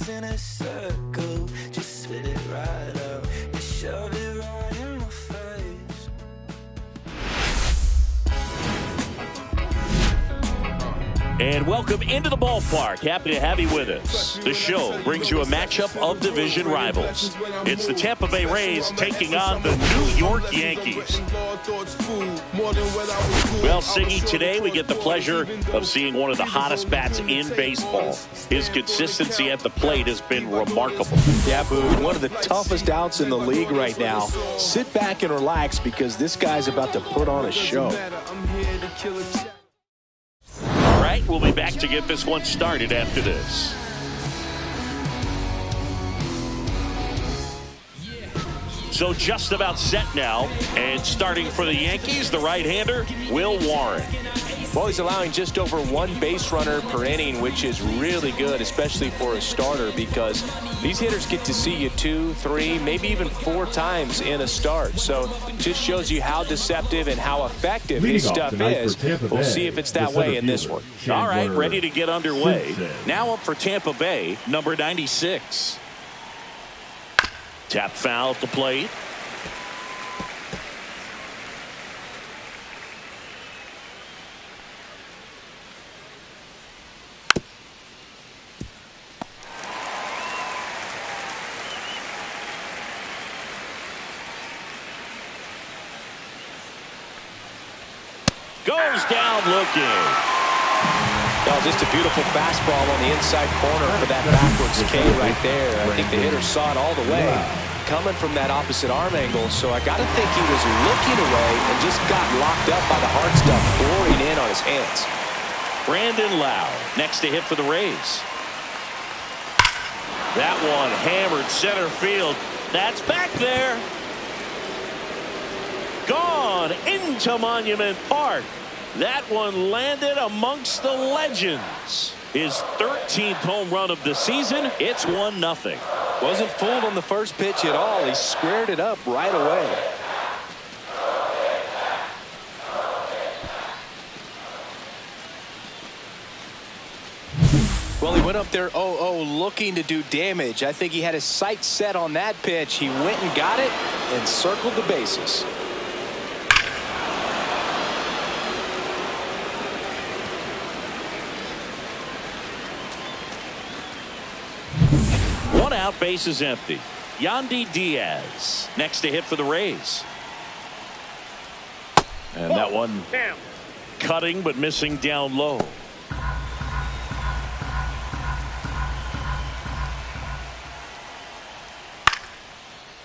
hands in a circle, just spit it right out. You shove it right in my face. And welcome into the ballpark. Happy to have you with us. The show brings you a matchup of division rivals. It's the Tampa Bay Rays taking on the New York Yankees. Well, Siggy, today we get the pleasure of seeing one of the hottest bats in baseball. His consistency at the plate has been remarkable. Yeah, Boo, one of the toughest outs in the league right now. Sit back and relax because this guy's about to put on a show. All right, we'll be back to get this one started after this. So just about set now, and starting for the Yankees, the right-hander, Will Warren. Well, he's allowing just over one base runner per inning, which is really good, especially for a starter, because these hitters get to see you 2, 3, maybe even 4 times in a start. So just shows you how deceptive and how effective his stuff is. We'll see if it's that way in this one. All right, ready to get underway. Now up for Tampa Bay, number 96. Tap foul at the plate. Goes down looking. Oh, just a beautiful fastball on the inside corner for that backwards K right there. I think the hitter saw it all the way coming from that opposite arm angle. So I got to think he was looking away and just got locked up by the hard stuff pouring in on his hands. Brandon Lowe next to hit for the Rays. That one hammered center field. That's back there. Gone into Monument Park. That one landed amongst the legends. His 13th home run of the season. It's 1-0. Wasn't fooled on the first pitch at all. He squared it up right away. Well, he went up there 0-0 looking to do damage. I think he had his sights set on that pitch. He went and got it and circled the bases. One out, base is empty. Yandy Diaz next to hit for the Rays. And that one cutting but missing down low.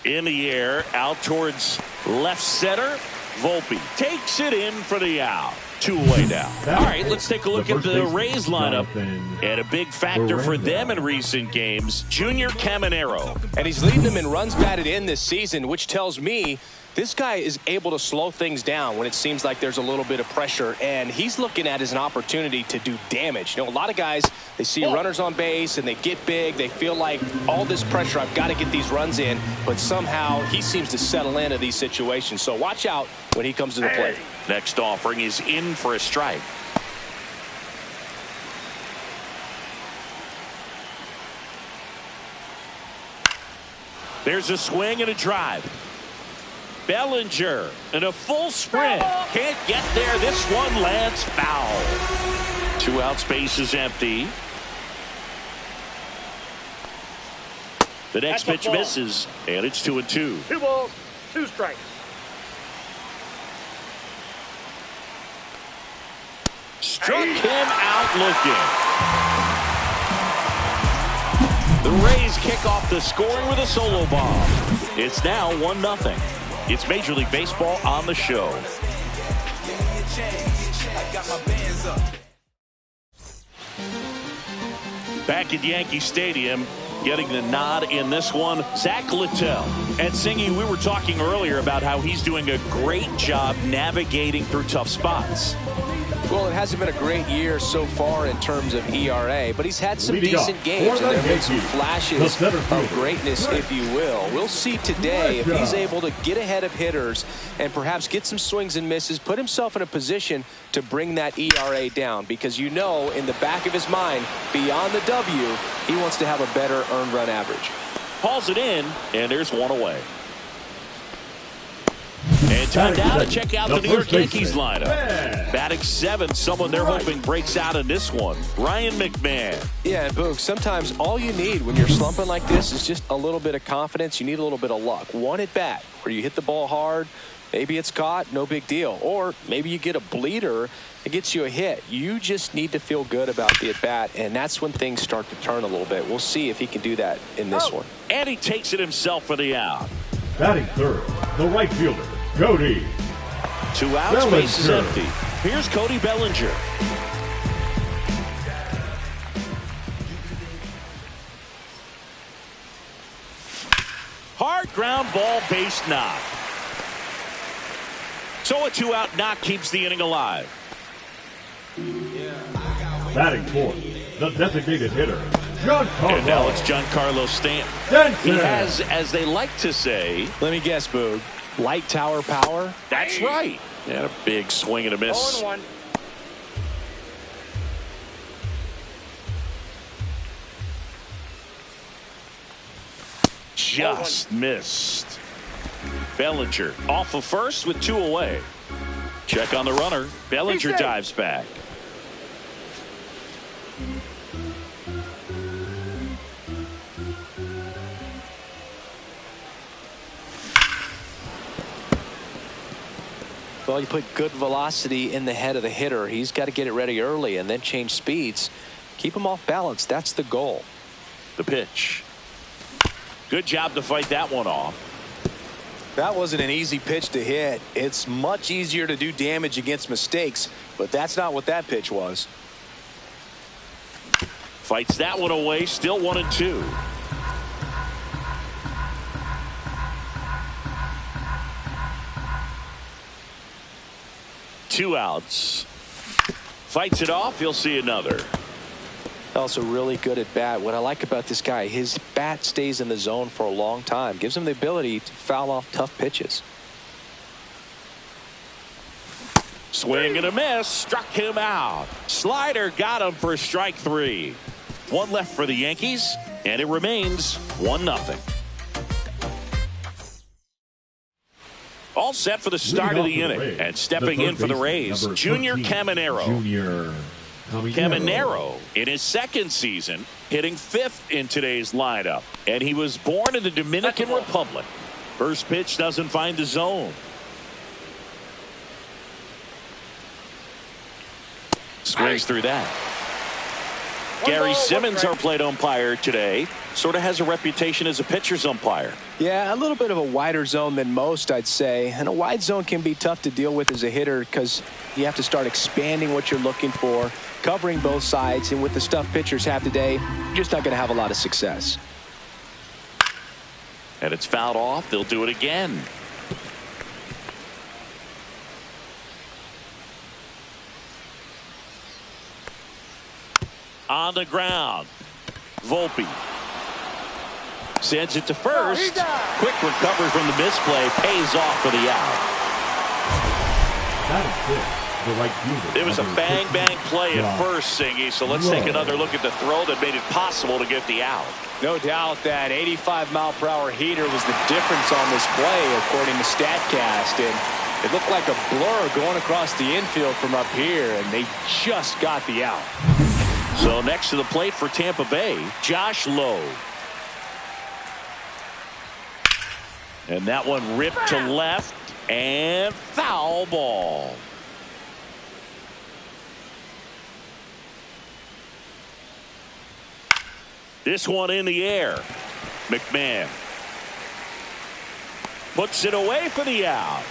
In the air, out towards left center. Volpe takes it in for the out. 2-away now. All right, let's take a look at the Rays lineup. And a big factor for them in recent games, Junior Caminero. And he's leading them in runs batted in this season, which tells me this guy is able to slow things down when it seems like there's a little bit of pressure. And he's looking at it as an opportunity to do damage. You know, a lot of guys, they see runners on base and they get big. They feel like all this pressure, I've got to get these runs in. But somehow he seems to settle into these situations. So watch out when he comes to the plate. Next offering is in for a strike. There's a swing and a drive. Bellinger in a full sprint. Can't get there. This one lands foul. 2 outs, base is empty. The next pitch misses, and it's 2-2. 2 balls, 2 strikes. Struck him out looking. The Rays kick off the scoring with a solo bomb. It's now 1-0. It's Major League Baseball on the show. Back at Yankee Stadium, getting the nod in this one, Zach Littell. And Singy, we were talking earlier about how he's doing a great job navigating through tough spots. Well, it hasn't been a great year so far in terms of ERA, but he's had some decent games, and there have been some flashes of greatness, if you will. We'll see today if he's able to get ahead of hitters and perhaps get some swings and misses, put himself in a position to bring that ERA down, because you know in the back of his mind, beyond the W, he wants to have a better earned run average. Hauls it in, and there's one away. And time now to check out the New York Yankees lineup. Batting seventh, someone they're hoping breaks out in this one, Ryan McMahon. Yeah, and Boog, sometimes all you need when you're slumping like this is just a little bit of confidence. You need a little bit of luck. One at bat where you hit the ball hard, maybe it's caught, no big deal. Or maybe you get a bleeder, it gets you a hit. You just need to feel good about the at bat, and that's when things start to turn a little bit. We'll see if he can do that in this one. And he takes it himself for the out. Batting third, the right fielder, Cody. 2 outs, base is empty. Here's Cody Bellinger. Hard ground ball, base knock. So a 2-out knock keeps the inning alive. Batting fourth, the designated hitter, Giancarlo. And now it's Giancarlo Stanton. He has, as they like to say, let me guess, Boog, light tower power. That's right. And a big swing and a miss. 0-1. Just missed. Bellinger off of first with 2 away. Check on the runner. Bellinger dives back. Well, you put good velocity in the head of the hitter. He's got to get it ready early and then change speeds. Keep him off balance. That's the goal. The pitch. Good job to fight that one off. That wasn't an easy pitch to hit. It's much easier to do damage against mistakes, but that's not what that pitch was. Fights that one away. Still 1-2. Two outs. Fights it off. You'll see another. Also really good at bat. What I like about this guy, his bat stays in the zone for a long time. Gives him the ability to foul off tough pitches. Swing and a miss. Struck him out. Slider got him for strike 3. 1 left for the Yankees, and it remains 1-0. All set for the start of the inning, and stepping in for the Rays, Junior Caminero. Caminero, in his second season, hitting 5th in today's lineup, and he was born in the Dominican Republic. First pitch doesn't find the zone. Swings through that. Gary Simmons, our plate umpire today, sort of has a reputation as a pitcher's umpire. Yeah, a little bit of a wider zone than most, I'd say. And a wide zone can be tough to deal with as a hitter because you have to start expanding what you're looking for, covering both sides. And with the stuff pitchers have today, you're just not going to have a lot of success. And it's fouled off. They'll do it again. On the ground, Volpe sends it to first. Quick recovery from the misplay, pays off for the out. It was a bang play at first, Singy, so let's take another look at the throw that made it possible to get the out. No doubt that 85-mile-per-hour heater was the difference on this play, according to StatCast. And it looked like a blur going across the infield from up here, and they just got the out. So next to the plate for Tampa Bay, Josh Lowe. And that one ripped to left and foul ball. This one in the air. McMahon puts it away for the out.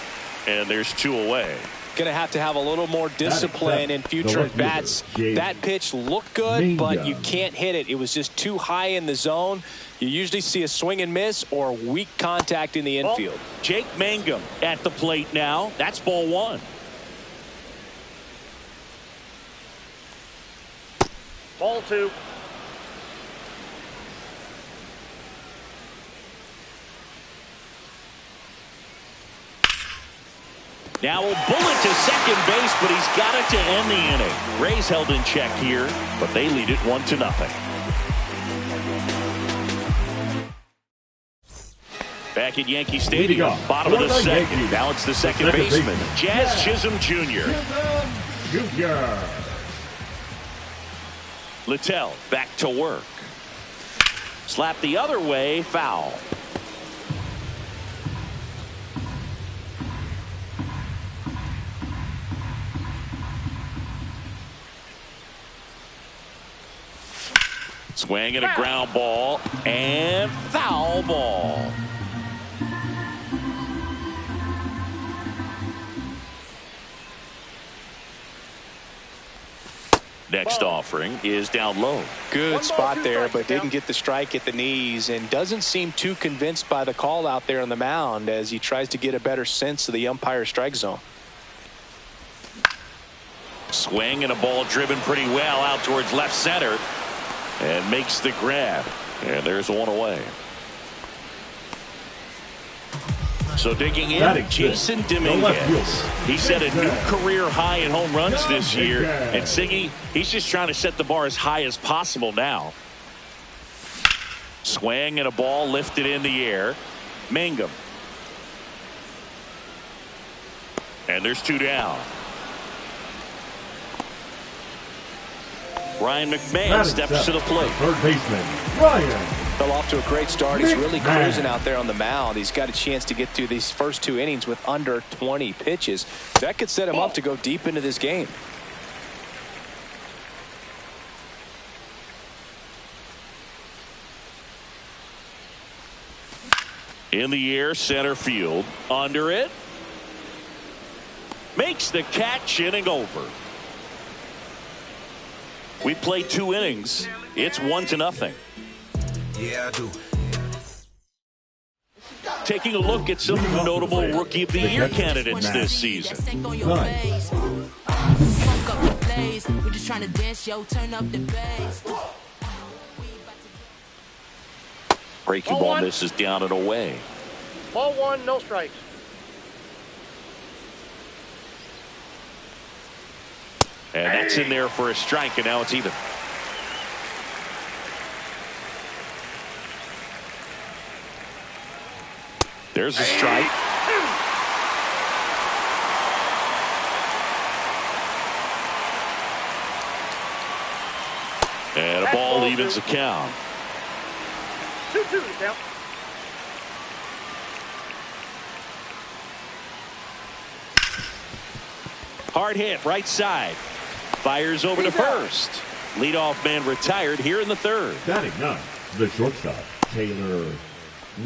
And there's 2 away. Going to have a little more discipline in future at bats. That pitch looked good, but you can't hit it. It was just too high in the zone. You usually see a swing and miss or weak contact in the infield. Jake Mangum at the plate now. That's ball 1. Ball 2. Now a bullet to second base, but he's got it to end the inning. Rays held in check here, but they lead it 1-0. Back at Yankee Stadium, bottom of the second. Now it's the second baseman, Jazz Chisholm Jr. Littell back to work. Slap the other way, foul. Swing and a ground ball and foul ball. Next offering is down low. Good spot there, but didn't get the strike at the knees and doesn't seem too convinced by the call out there on the mound as he tries to get a better sense of the umpire strike zone. Swing and a ball driven pretty well out towards left center and makes the grab. And there's one away. So digging in, Jason Dominguez. He set a new career high in home runs this year. And Siggy, he's just trying to set the bar as high as possible now. Swing and a ball lifted in the air. Mangum. And there's 2 down. Ryan McMahon steps to the plate. Third baseman, Ryan. Fell off to a great start. He's really cruising out there on the mound. He's got a chance to get through these first 2 innings with under 20 pitches. That could set him up to go deep into this game. In the air, center field. Under it. Makes the catch, inning over. We played 2 innings. It's 1-0. Yeah, I do. Taking a look at some notable Rookie of the Year candidates this season. Breaking ball misses down and away. Ball 1, no strikes. And that's in there for a strike, and now it's even. There's a strike. And a ball evens the count. 2-2 count. Hard hit, right side. Fires over to first. Leadoff man retired here in the third. Batting 9, the shortstop, Taylor Walls.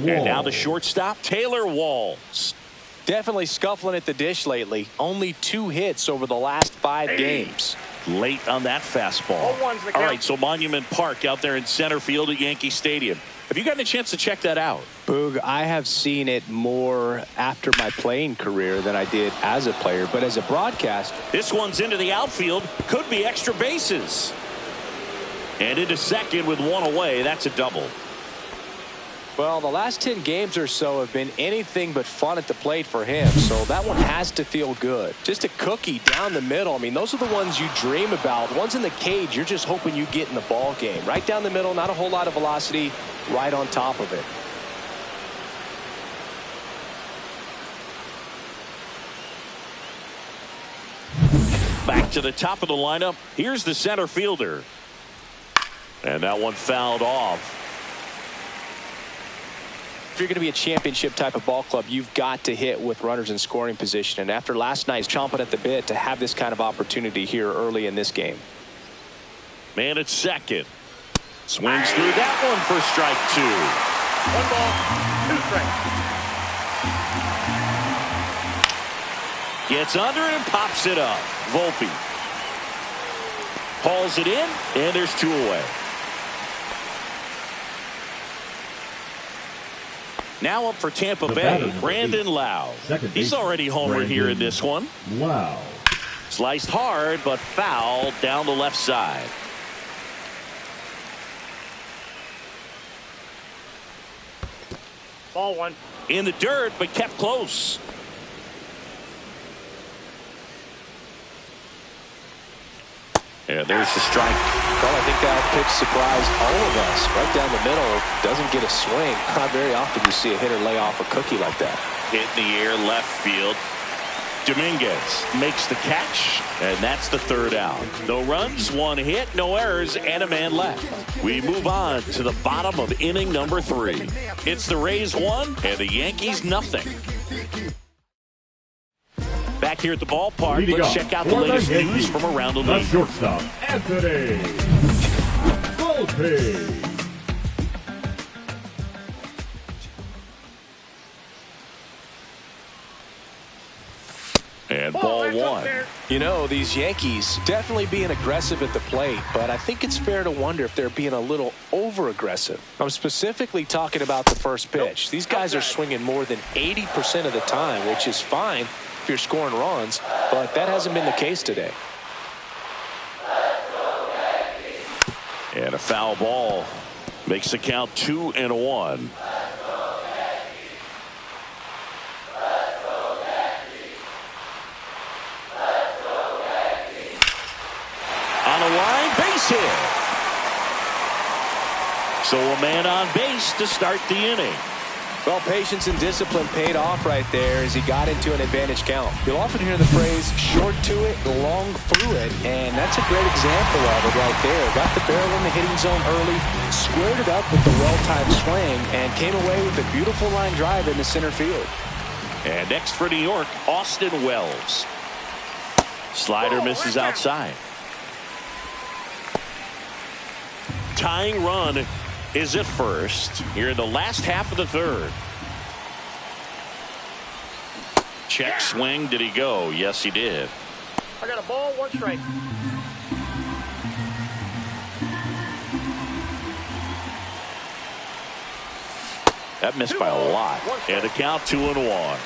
And now the shortstop, Taylor Walls. Definitely scuffling at the dish lately. Only 2 hits over the last 5 games. Late on that fastball. All right, so Monument Park out there in center field at Yankee Stadium. Have you gotten a chance to check that out? Boog, I have seen it more after my playing career than I did as a player, but as a broadcaster. This one's into the outfield. Could be extra bases. And into second with 1 away. That's a double. Well, the last 10 games or so have been anything but fun at the plate for him, so that one has to feel good. Just a cookie down the middle. I mean, those are the ones you dream about. Ones in the cage, you're just hoping you get in the ball game. Right down the middle, not a whole lot of velocity, right on top of it. Back to the top of the lineup. Here's the center fielder. And that one fouled off. If you're going to be a championship type of ball club, you've got to hit with runners in scoring position. And after last night's chomping at the bit to have this kind of opportunity here early in this game. Man at second. Swings through that one for strike 2. 1 ball, 2 strikes. Gets under it and pops it up. Volpe hauls it in, and there's 2 away. Now up for Tampa Bay, Brandon Lau. He's already homered here in this one. Wow. Sliced hard, but fouled down the left side. Ball one. In the dirt, but kept close. And there's the strike. Well, I think that pitch surprised all of us. Right down the middle, doesn't get a swing. Not very often you see a hitter lay off a cookie like that. Hit in the air, left field. Dominguez makes the catch, and that's the third out. No runs, one hit, no errors, and a man left. We move on to the bottom of inning number 3. It's the Rays 1 and the Yankees nothing. Back here at the ballpark, let's check out the latest news from around the league. The shortstop, Anthony Volpe. And ball one. You know, these Yankees definitely being aggressive at the plate, but I think it's fair to wonder if they're being a little over-aggressive. I'm specifically talking about the first pitch. These guys are swinging more than 80% of the time, which is fine if you're scoring runs, but that hasn't been the case today. And a foul ball makes the count 2-1. On a line, base hit. So a man on base to start the inning. Well, patience and discipline paid off right there as he got into an advantage count. You'll often hear the phrase short to it, long through it, and that's a great example of it right there. Got the barrel in the hitting zone early, squared it up with the well-timed swing, and came away with a beautiful line drive into center field. And next for New York, Austin Wells. Slider misses outside. Tying run is at first here in the last half of the third. Check swing. Did he go? Yes, he did. I got a ball, 1 strike. That missed by a lot. And the count 2-1.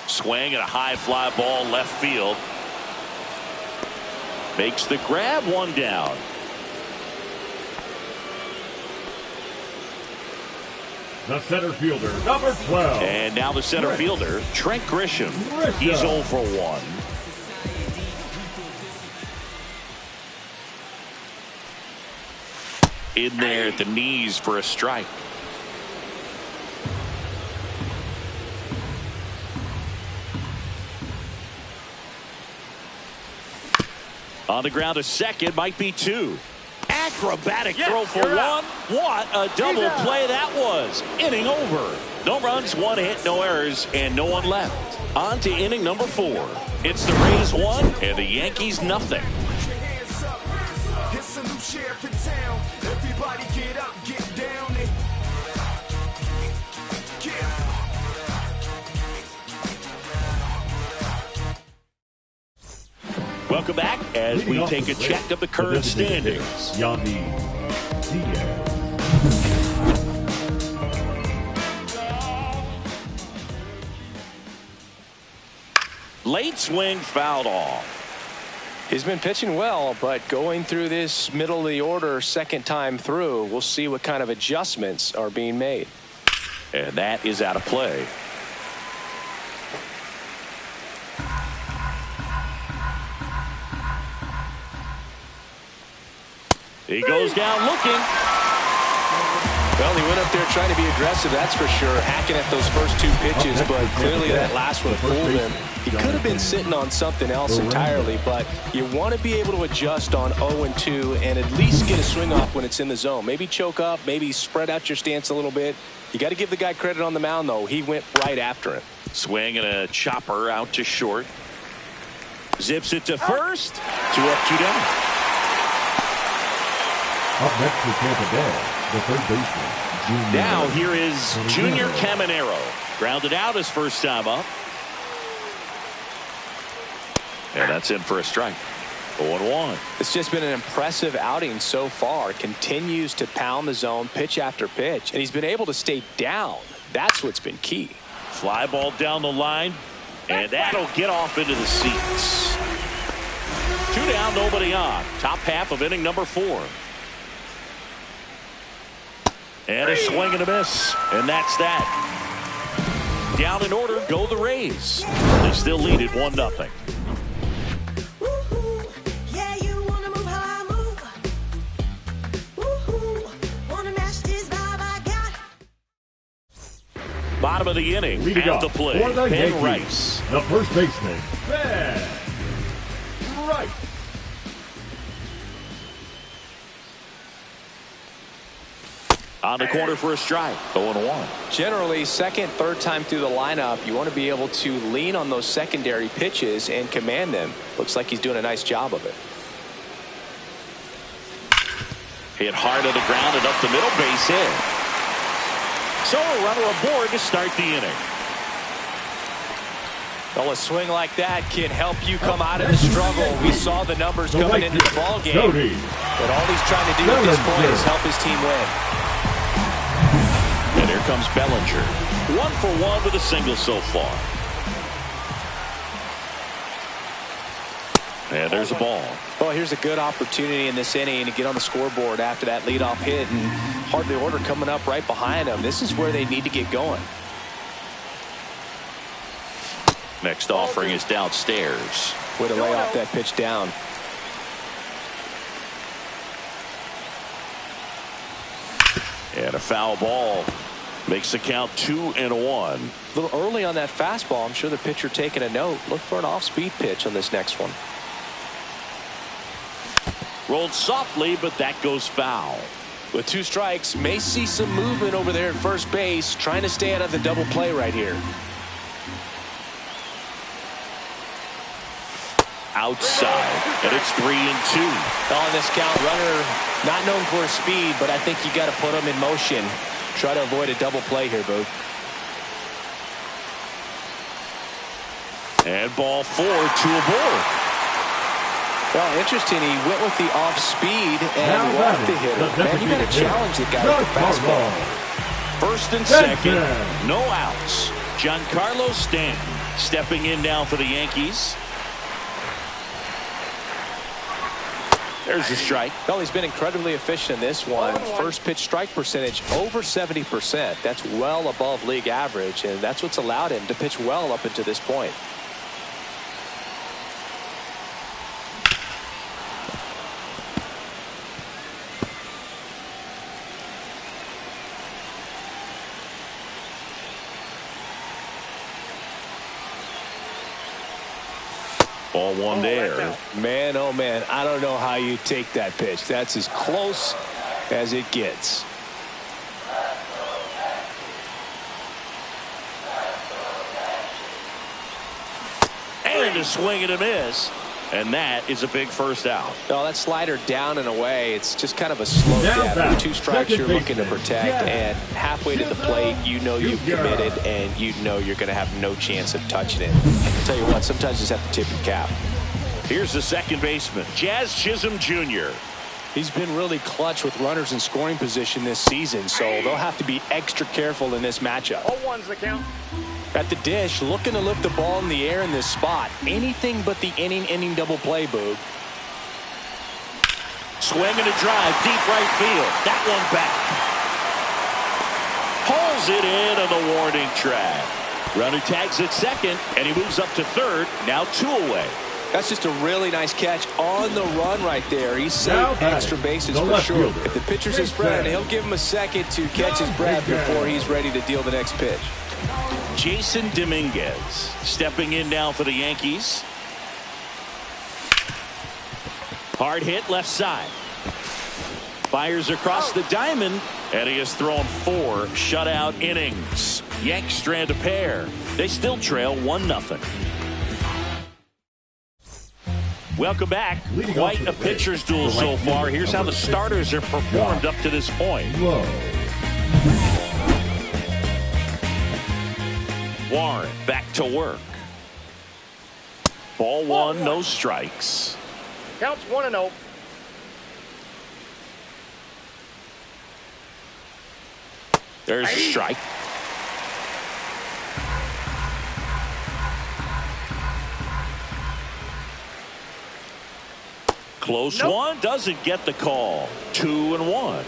Swing and a high fly ball left field. Makes the grab, 1 down. The center fielder, number 12. And now the center fielder, Trent Grisham. He's 0 for 1. In there at the knees for a strike. On the ground to second, might be 2. Acrobatic throw for 1. What a double play that was. Inning over. No runs, 1 hit, no errors, and no one left. On to inning number 4. It's the Rays 1 and the Yankees nothing. Welcome back as we take a check of the current standings. Yankees. Late swing fouled off. He's been pitching well, but going through this middle of the order second time through, we'll see what kind of adjustments are being made. And that is out of play. He goes down looking. Well, he went up there trying to be aggressive, that's for sure, hacking at those first 2 pitches, but clearly that last one fooled him. He could have been sitting on something else entirely, but you want to be able to adjust on 0-2 and at least get a swing off when it's in the zone. Maybe choke up, maybe spread out your stance a little bit. You got to give the guy credit on the mound, though. He went right after him. Swing and a chopper out to short. Zips it to first. 2 up, 2 down. Up next for Tampa Bay, the third baseman, Junior. Now here is Junior Caminero. Grounded out his first time up. And that's in for a strike. 0-1. It's just been an impressive outing so far. Continues to pound the zone pitch after pitch, and he's been able to stay down. That's what's been key. Fly ball down the line, and that'll get off into the seats. Two down, nobody on. Top half of inning number 4. And a swing and a miss. And that's that. Down in order go the Rays. They still lead it 1-0. Bottom of the inning. At the plate, Ben Rice. The first baseman, Ben Rice. On the corner for a strike. 0-1. Generally, second, third time through the lineup, you want to be able to lean on those secondary pitches and command them. Looks like he's doing a nice job of it. Hit hard on the ground and up the middle, base hit. So a runner aboard to start the inning. Well, a swing like that can help you come out of the struggle. We saw the numbers coming into the ball game. But all he's trying to do at this point is help his team win. And here comes Bellinger. 1 for 1 with a single so far. And there's a ball. Well, here's a good opportunity in this inning to get on the scoreboard after that leadoff hit, and hardly order coming up right behind them. This is where they need to get going. Next offering is downstairs. Way to lay off that pitch down. And a foul ball makes the count 2-1. A little early on that fastball. I'm sure the pitcher taking a note. Look for an off-speed pitch on this next one. Rolled softly, but that goes foul. With 2 strikes, may see some movement over there at first base, trying to stay out of the double play right here. Outside, and it's 3-2. On this count, runner not known for his speed, but I think you got to put him in motion. Try to avoid a double play here, Boog. And ball 4, 2 aboard. Well, interesting. He went with the off speed and walked the hitter. Man, you got to challenge the guy with the fastball. First and second, no outs. Giancarlo Stanton stepping in now for the Yankees. There's a strike. Well, he's been incredibly efficient in this one. First pitch strike percentage over 70%. That's well above league average, and that's what's allowed him to pitch well up until this point. Ball 1 there. Man, oh man, I don't know how you take that pitch. That's as close as it gets. And a swing and a miss. And that is a big first out. Well, that slider down and away, it's just kind of a slow death. With 2 strikes you're looking to protect, and halfway to the plate, you know you've committed, and you know you're going to have no chance of touching it. I'll tell you what, sometimes you just have to tip your cap. Here's the second baseman, Jazz Chisholm Jr. He's been really clutch with runners in scoring position this season, so they'll have to be extra careful in this matchup. 0-1's the count. At the dish, looking to lift the ball in the air in this spot. Anything but the inning double play, Boog. Swing and a drive, deep right field. That one back. Pulls it in on the warning track. Runner tags at second, and he moves up to third. Now 2 away. That's just a really nice catch on the run right there. He's saved extra bases for sure. If the pitcher's his friend, he'll give him a second to catch his breath before he's ready to deal the next pitch. Jason Dominguez stepping in now for the Yankees. Hard hit left side. Fires across the diamond, and he has thrown 4 shutout innings. Yanks strand a pair. They still trail 1-0. Welcome back. Quite a pitcher's duel so far. Here's how the starters have performed up to this point. Warren back to work. Ball 1, no strikes. Counts 1-0. There's a strike. Close one, doesn't get the call. 2-1.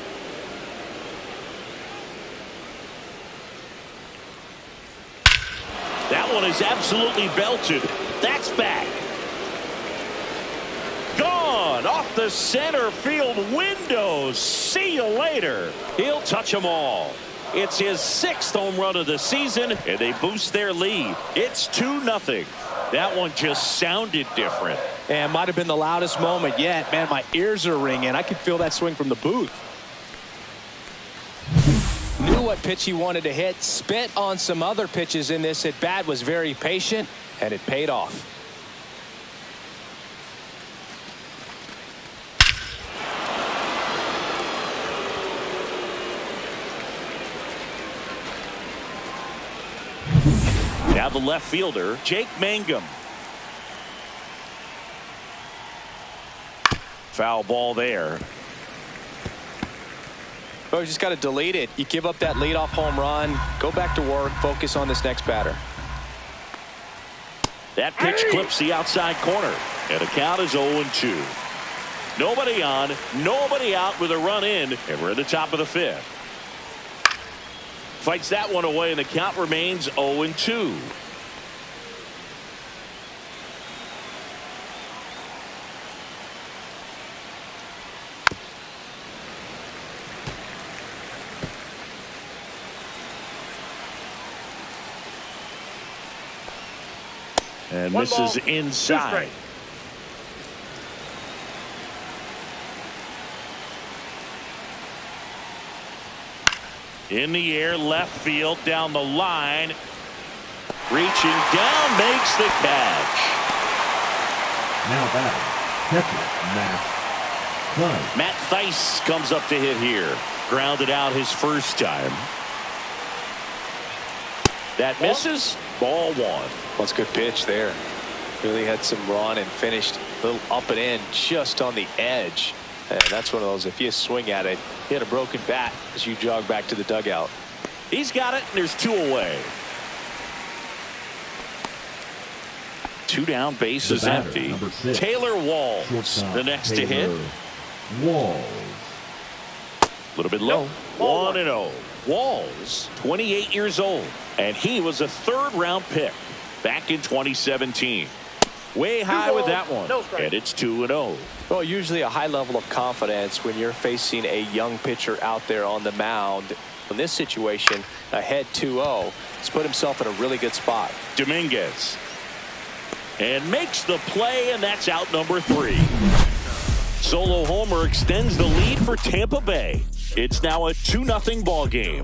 That one is absolutely belted. That's back. Gone off the center field window. See you later. He'll touch them all. It's his 6th home run of the season, and they boost their lead. It's 2-0. That one just sounded different. And might have been the loudest moment yet. Man, my ears are ringing. I could feel that swing from the booth. Knew what pitch he wanted to hit. Spent on some other pitches in this at bat. Was very patient, and it paid off. Now the left fielder, Jake Mangum. Foul ball there. Oh, you just got to delete it. You give up that leadoff home run. Go back to work. Focus on this next batter. That pitch clips the outside corner. And the count is 0-2. Nobody on, nobody out with a run in. And we're at the top of the 5th. Fights that one away, and the count remains 0-2. And misses inside. In the air, left field, down the line. Reaching down, makes the catch. Now batting, catcher, Matt Theis comes up to hit here. Grounded out his first time. That misses. Ball 1. Well, it's a good pitch there. Really had some run and finished a little up and in just on the edge. And that's one of those, if you swing at it, hit a broken bat as you jog back to the dugout. He's got it, and there's 2 away. 2 down, base is empty. Taylor Walls, the next to hit. Walls. A little bit low. 1-0. Walls, 28 years old, and he was a 3rd-round pick back in 2017. Way high with that one, and it's 2-0. Well, usually a high level of confidence when you're facing a young pitcher out there on the mound. In this situation, ahead 2-0, he's put himself in a really good spot. Dominguez, and makes the play, and that's out number 3. Solo homer extends the lead for Tampa Bay. It's now a 2-0 ball game.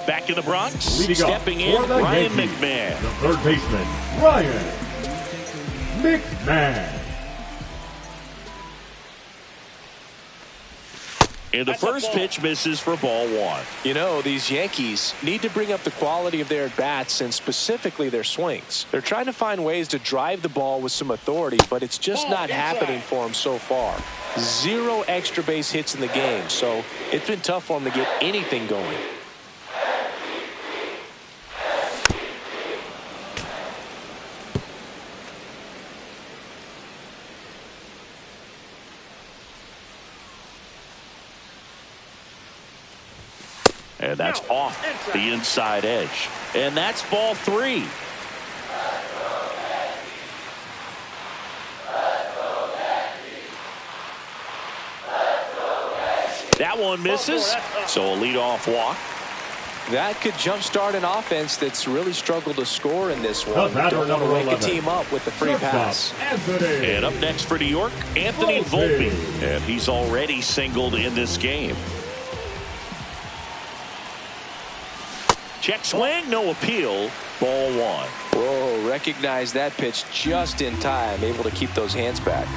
Back in the Bronx, stepping in, Ryan McMahon. The third baseman, Ryan McMahon. And the first pitch misses for ball 1. You know, these Yankees need to bring up the quality of their at-bats and specifically their swings. They're trying to find ways to drive the ball with some authority, but it's just not happening for them so far. 0 extra base hits in the game, so it's been tough for them to get anything going. And that's off the inside edge. And that's ball 3. That one misses. So a leadoff walk. That could jumpstart an offense that's really struggled to score in this one. Don't want to wake a team up with the free pass. And up next for New York, Anthony Volpe. And he's already singled in this game. Check swing, no appeal. Ball 1. Whoa, recognize that pitch just in time. Able to keep those hands back.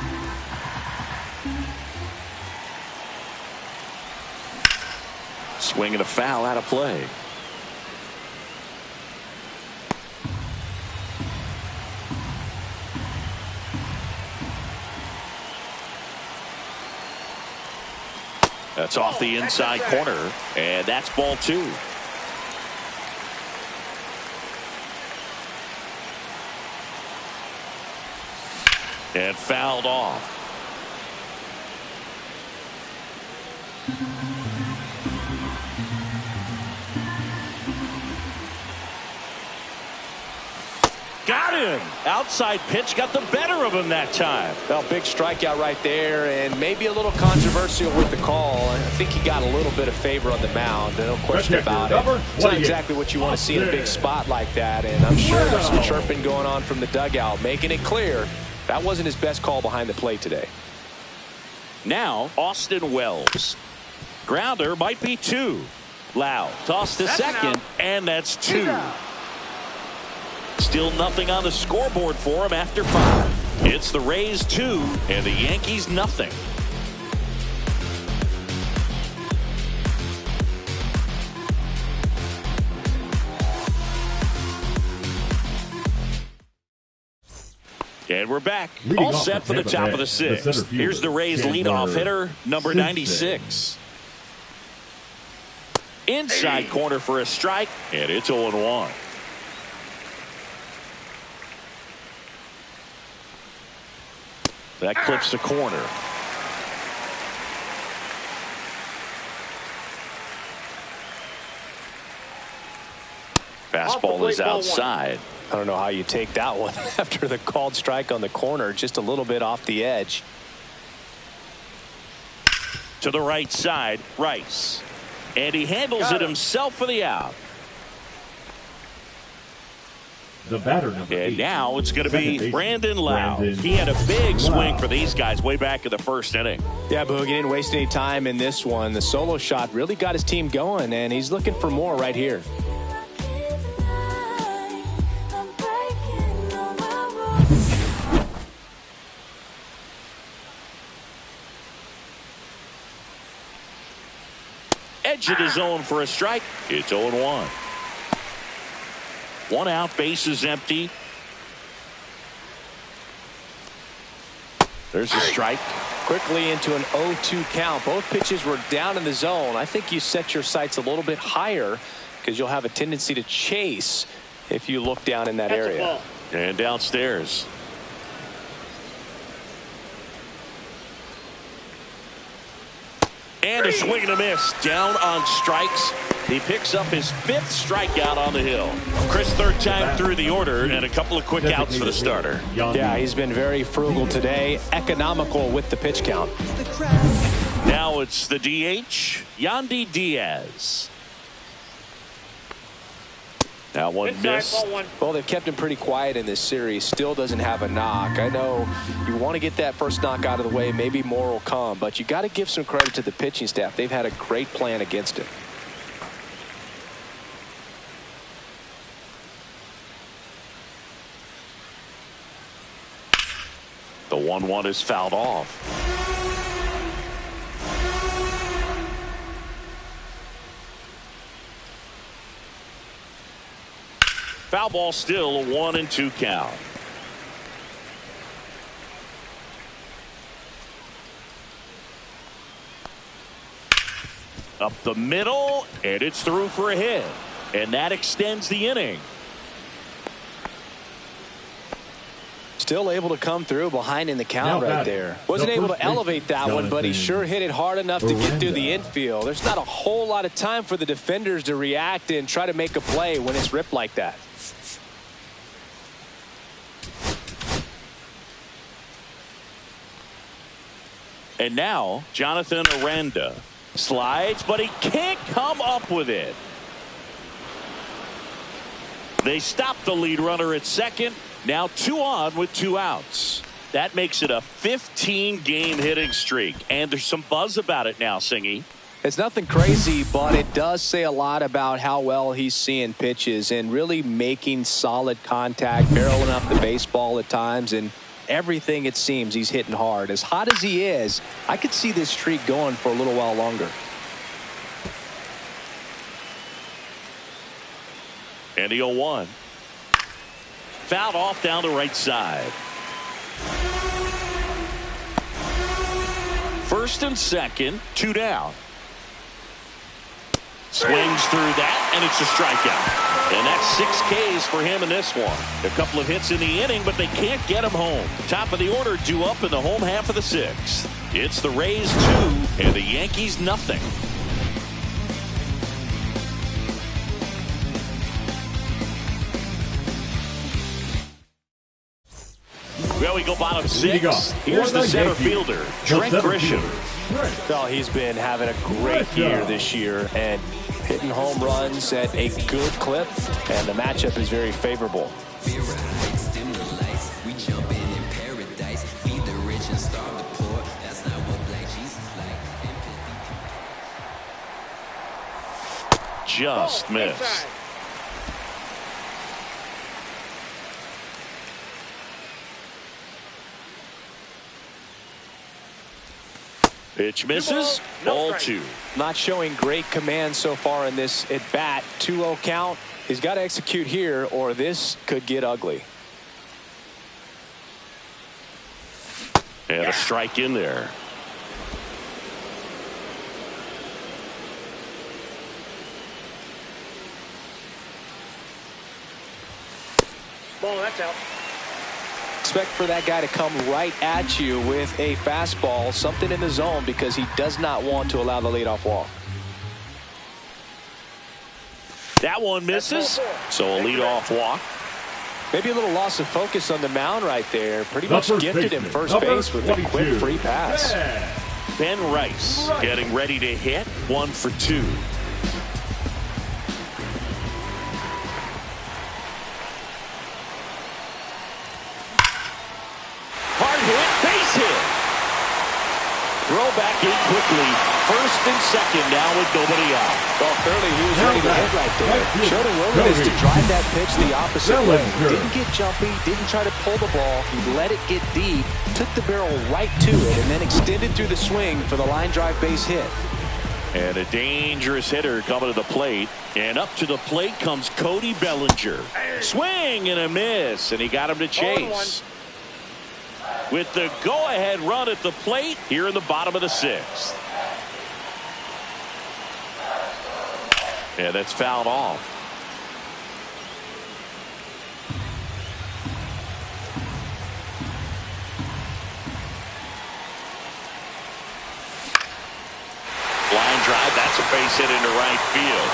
Swing and a foul out of play. That's off the inside corner, and that's ball 2. And fouled off. Got him. Outside pitch got the better of him that time. Well, big strikeout right there, and maybe a little controversial with the call. I think he got a little bit of favor on the mound. No question about it. It's not exactly what you want to see in a big spot like that, and I'm sure there's some chirping going on from the dugout, making it clear that wasn't his best call behind the plate today. Now, Austin Wells. Grounder might be 2. Loud. Toss to second, and that's 2. Still nothing on the scoreboard for him after 5. It's the Rays 2 and the Yankees nothing. And we're back. All set for the top of the 6th. Here's the Rays leadoff hitter, number 96. Inside corner for a strike, and it's 0-1. That clips the corner. Fastball is outside. I don't know how you take that one after the called strike on the corner, just a little bit off the edge. To the right side, Rice. And he handles it himself for the out. The batter number 8. And now it's going to be Brandon Lowe. He had a big swing for these guys way back in the first inning. Yeah, Boog, he didn't waste any time in this one. The solo shot really got his team going, and he's looking for more right here. Edge of the zone for a strike. It's 0-1. 1 out, base is empty. There's a strike. Quickly into an 0-2 count. Both pitches were down in the zone. I think you set your sights a little bit higher because you'll have a tendency to chase if you look down in that area. And downstairs. And a swing and a miss. Down on strikes. He picks up his 5th strikeout on the hill. Chris, 3rd time through the order, and a couple of quick outs for the starter. Yeah, he's been very frugal today. Economical with the pitch count. Now it's the DH, Yandy Diaz. Now one miss. Well, they've kept him pretty quiet in this series. Still doesn't have a knock. I know you want to get that first knock out of the way. Maybe more will come, but you got to give some credit to the pitching staff. They've had a great plan against him. The 1-1 is fouled off. Foul ball, still a 1-2 count. Up the middle, and it's through for a hit. And that extends the inning. Still able to come through behind in the count right there. Wasn't able to elevate that one, but he sure hit it hard enough to get through the infield. There's not a whole lot of time for the defenders to react and try to make a play when it's ripped like that. And now Jonathan Aranda slides, but he can't come up with it. They stop the lead runner at second. Now 2 on with 2 outs. That makes it a 15-game hitting streak. And there's some buzz about it now, Singy. It's nothing crazy, but it does say a lot about how well he's seeing pitches and really making solid contact, barreling up the baseball at times, and everything it seems he's hitting hard. As hot as he is, I could see this streak going for a little while longer. And the 0-1. Fouled off down the right side. First and second, 2 down. Swings through that, and it's a strikeout. And that 6 Ks for him in this one. A couple of hits in the inning, but they can't get him home. Top of the order due up in the home half of the 6th. It's the Rays 2 and the Yankees nothing. Well, we go bottom 6. Here's the center fielder, Trent Grisham. Well, he's been having a great year this year and hitting home runs at a good clip, and the matchup is very favorable. Just missed. Pitch misses. Ball 2. Not showing great command so far in this at bat. 2-0 count. He's got to execute here or this could get ugly. And a strike in there. Ball, that's out. Expect for that guy to come right at you with a fastball, something in the zone, because he does not want to allow the leadoff walk. That one misses, so a leadoff walk. Maybe a little loss of focus on the mound right there. Pretty much gifted him first base with a quick free pass. Ben Rice getting ready to hit. 1 for 2. Throw back in quickly. First and second now with nobody out. Well, clearly he was ready to hit right there. Showed a willingness to drive that pitch the opposite way. Didn't get jumpy, didn't try to pull the ball. He let it get deep, took the barrel right to it, and then extended through the swing for the line drive base hit. And a dangerous hitter coming to the plate. And up to the plate comes Cody Bellinger. Swing and a miss, and he got him to chase. With the go-ahead run at the plate here in the bottom of the 6th. Yeah, that's fouled off. Line drive, that's a base hit into right field.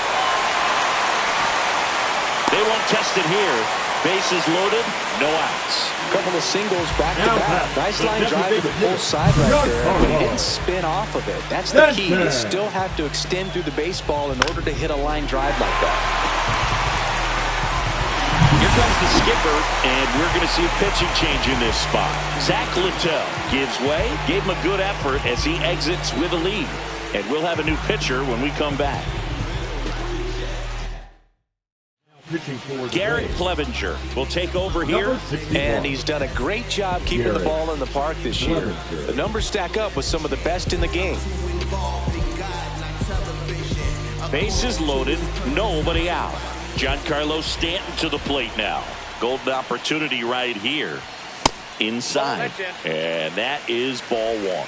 They won't test it here. Bases loaded, no outs. Couple of singles back to back. Nice line drive to the full side right there, but he didn't spin off of it. That's the key. You still have to extend through the baseball in order to hit a line drive like that. Here comes the skipper, and we're going to see a pitching change in this spot. Zach Littell gives way, gave him a good effort as he exits with a lead. And we'll have a new pitcher when we come back. Garrett Clevenger will take over here, and he's done a great job keeping the ball in the park this year. The numbers stack up with some of the best in the game. Bases loaded, nobody out. Giancarlo Stanton to the plate now. Golden opportunity right here. Inside, and that is ball 1.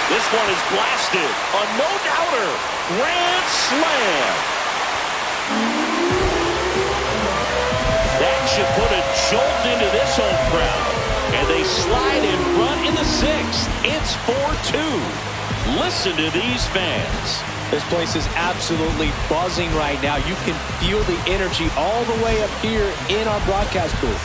This one is blasted. A no-doubter. Grand slam. That should put a jolt into this home crowd. And they slide in front in the 6th. It's 4-2. Listen to these fans. This place is absolutely buzzing right now. You can feel the energy all the way up here in our broadcast booth.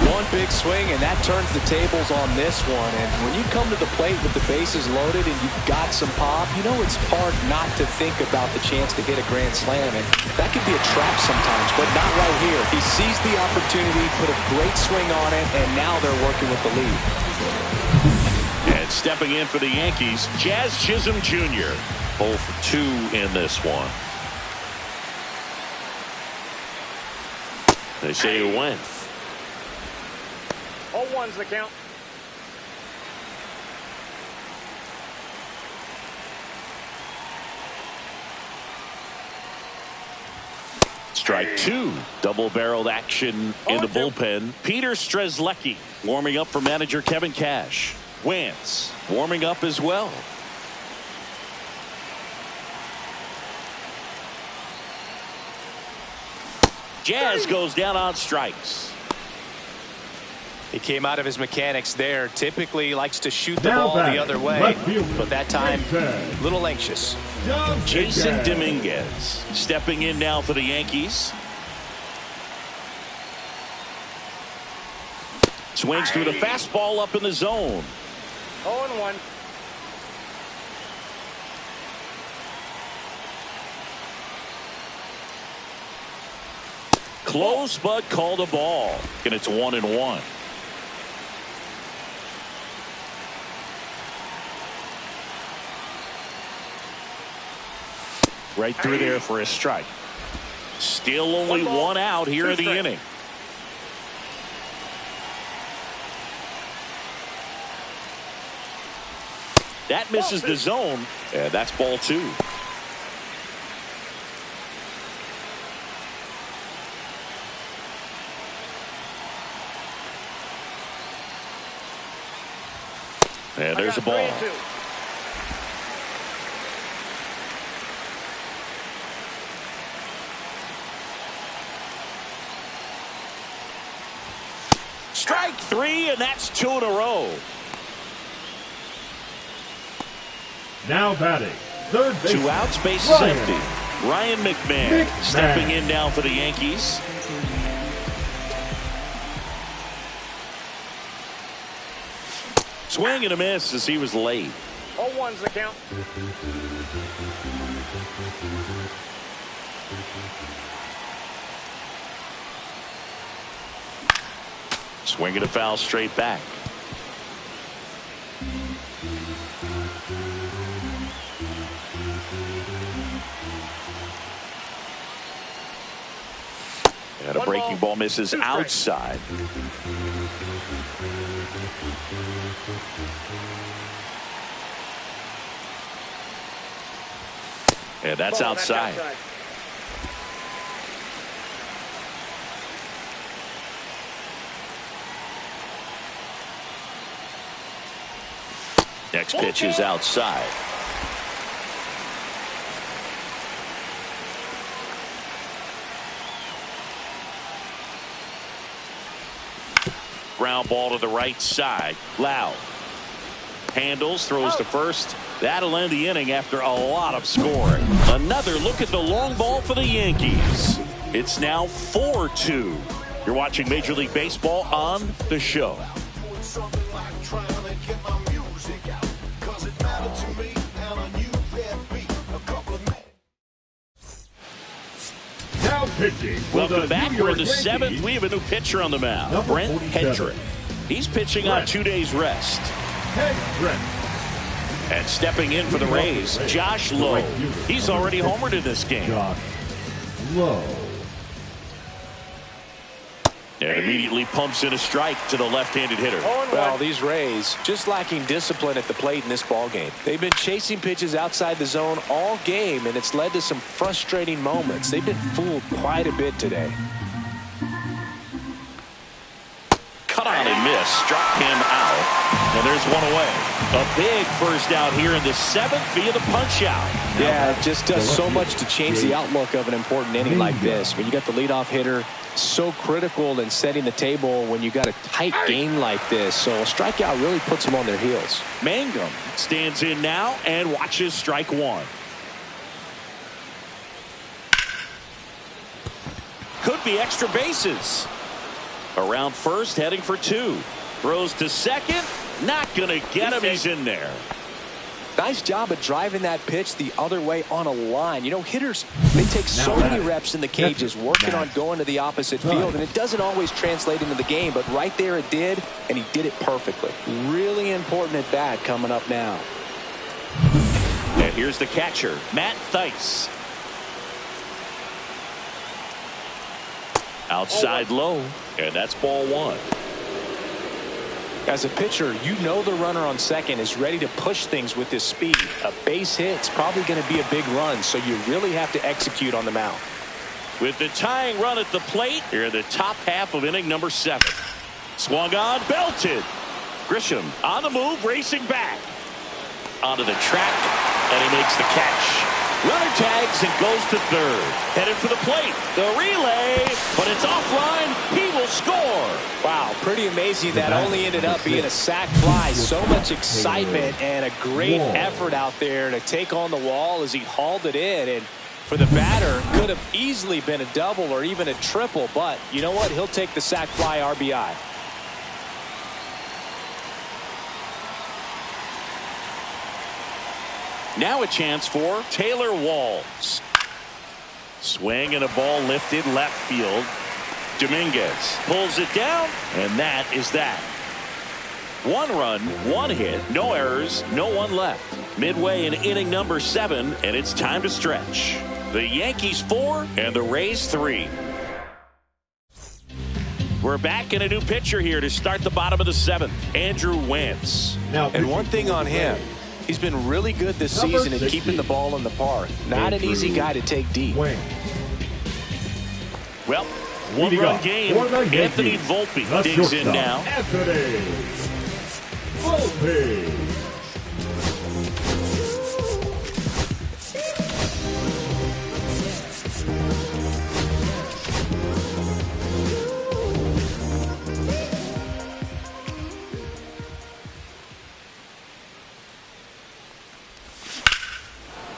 One big swing, and that turns the tables on this one. And when you come to the plate with the bases loaded and you've got some pop, you know it's hard not to think about the chance to hit a grand slam. And that could be a trap sometimes, but not right here. He seized the opportunity, put a great swing on it, and now they're working with the lead. And stepping in for the Yankees, Jazz Chisholm Jr. 0 for 2 in this one. They say it went. 0-1's the count. Strike two. Double-barreled action in the bullpen. Peter Strzelecki warming up for manager Kevin Cash. Wentz warming up as well. Jazz goes down on strikes. He came out of his mechanics there. Typically likes to shoot the ball the other way, but that time a little anxious. Jason Dominguez stepping in now for the Yankees. Swings through the fastball up in the zone. 0-1. Close, but called a ball. And it's 1-1. Right through there for a strike. Still only one out here in the inning. That misses the zone, and that's ball two. And there's a ball. Strike three, and that's two in a row. Now batting, third base. 2 outs, base is empty. Ryan McMahon stepping in now for the Yankees. Swing and a miss as he was late. 0-1's the count. Swing and a foul straight back. And a breaking ball misses outside. And that's outside. Next pitch is outside. Ground ball to the right side. Loud. Handles, throws to first. That'll end the inning after a lot of scoring. Another look at the long ball for the Yankees. It's now 4-2. You're watching Major League Baseball on The Show. Now pitching. Welcome back. We're in the seventh. We have a new pitcher on the mound. Brent Hendrick. He's pitching on 2 days rest. And stepping in for the Rays, Josh Lowe. He's already homered in this game. Josh Lowe. And immediately pumps in a strike to the left-handed hitter. Well, these Rays just lacking discipline at the plate in this ball game. They've been chasing pitches outside the zone all game, and it's led to some frustrating moments. They've been fooled quite a bit today. Cut on and miss. Struck him out. And there's one away. A big first out here in the seventh via the punch out. Yeah, it just does so much to change the outlook of an important inning like this. When you got the leadoff hitter, so critical in setting the table when you got a tight game like this. So a strikeout really puts them on their heels. Mangum stands in now and watches strike one. Could be extra bases. Around first, heading for two. Throws to second. Not going to get him. He's in there. Nice job of driving that pitch the other way on a line. You know, hitters, they take so many reps in the cages working on going to the opposite field, and it doesn't always translate into the game, but right there it did, and he did it perfectly. Really important at bat coming up now. And here's the catcher, Matt Thaiss. Outside low, and that's ball one. As a pitcher, you know the runner on second is ready to push things with his speed. A base hit's probably going to be a big run, so you really have to execute on the mound. with the tying run at the plate here in the top half of inning number 7. Swung on, belted. Grisham on the move, racing back. Onto the track, and he makes the catch. Runner tags and goes to third. Headed for the plate. The relay, but it's offline. He will score. Wow, pretty amazing that only ended up being a sac fly. So much excitement and a great effort out there to take on the wall as he hauled it in. And for the batter, could have easily been a double or even a triple. But you know what? He'll take the sac fly RBI. Now a chance for Taylor Walls. Swing and a ball lifted left field. Dominguez pulls it down, and that is that. 1 run, 1 hit, no errors, no one left. Midway in inning number 7, and it's time to stretch. The Yankees 4 and the Rays 3. We're back in a new pitcher here to start the bottom of the 7th. Andrew Wentz. And one thing on him, he's been really good this season at keeping the ball in the park. Not an easy guy to take deep. Well, 1-run game. Anthony Volpe digs in now. Anthony Volpe.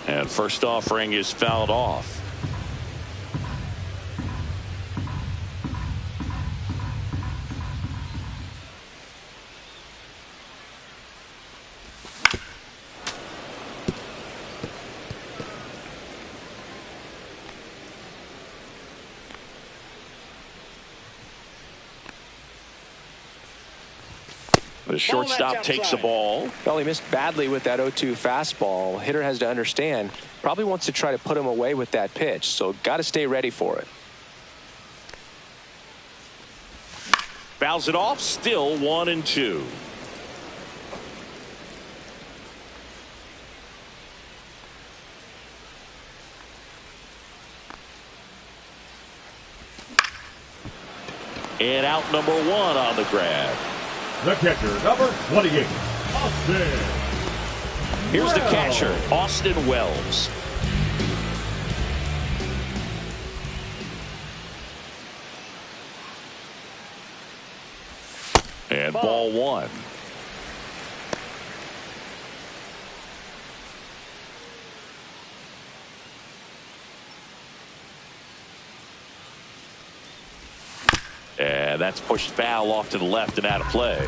And first offering is fouled off. The shortstop takes the ball. Well, he missed badly with that 0-2 fastball. Hitter has to understand, probably wants to try to put him away with that pitch, so got to stay ready for it. Fouls it off, still 1-2. And out number 1 on the grab. The catcher, number 28, Austin. Here's the catcher, Austin Wells. And ball 1. And that's pushed foul off to the left and out of play.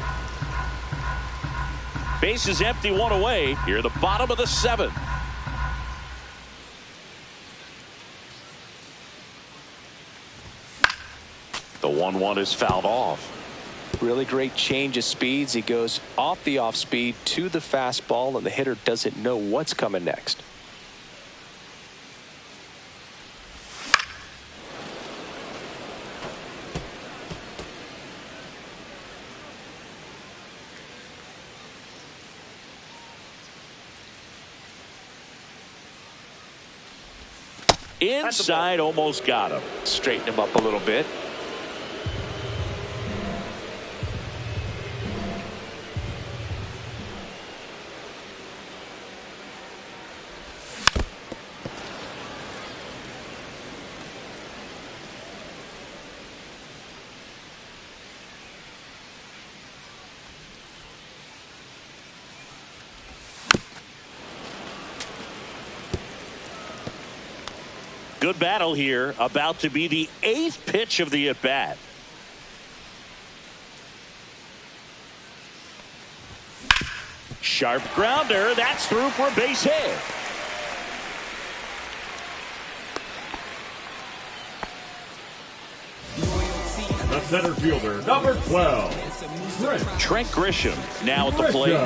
Base is empty, 1 away. Here at the bottom of the 7th. The 1-1 is fouled off. Really great change of speeds. He goes off the off speed to the fastball, and the hitter doesn't know what's coming next. Inside, almost got him. Straighten him up a little bit. Good battle here, about to be the 8th pitch of the at-bat. Sharp grounder, that's through for a base hit. The center fielder, number 12, Trent Grisham now at the plate.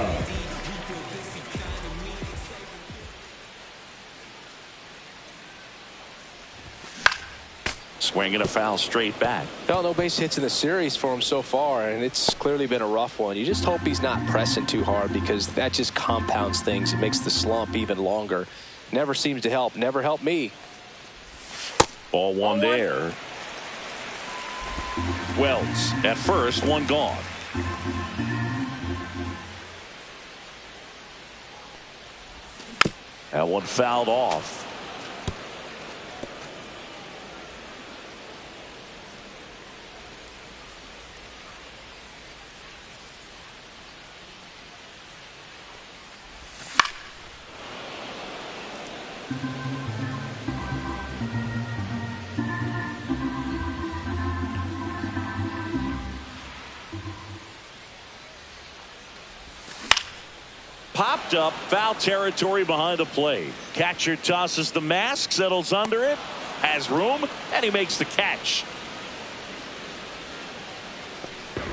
Swinging a foul straight back. Well, no base hits in the series for him so far, and it's clearly been a rough one. You just hope he's not pressing too hard, because that just compounds things. It makes the slump even longer. Never seems to help. Never helped me. Ball one there. Wells at first, one gone. That one fouled off. Popped up, foul territory behind the plate. Catcher tosses the mask, settles under it, has room, and he makes the catch.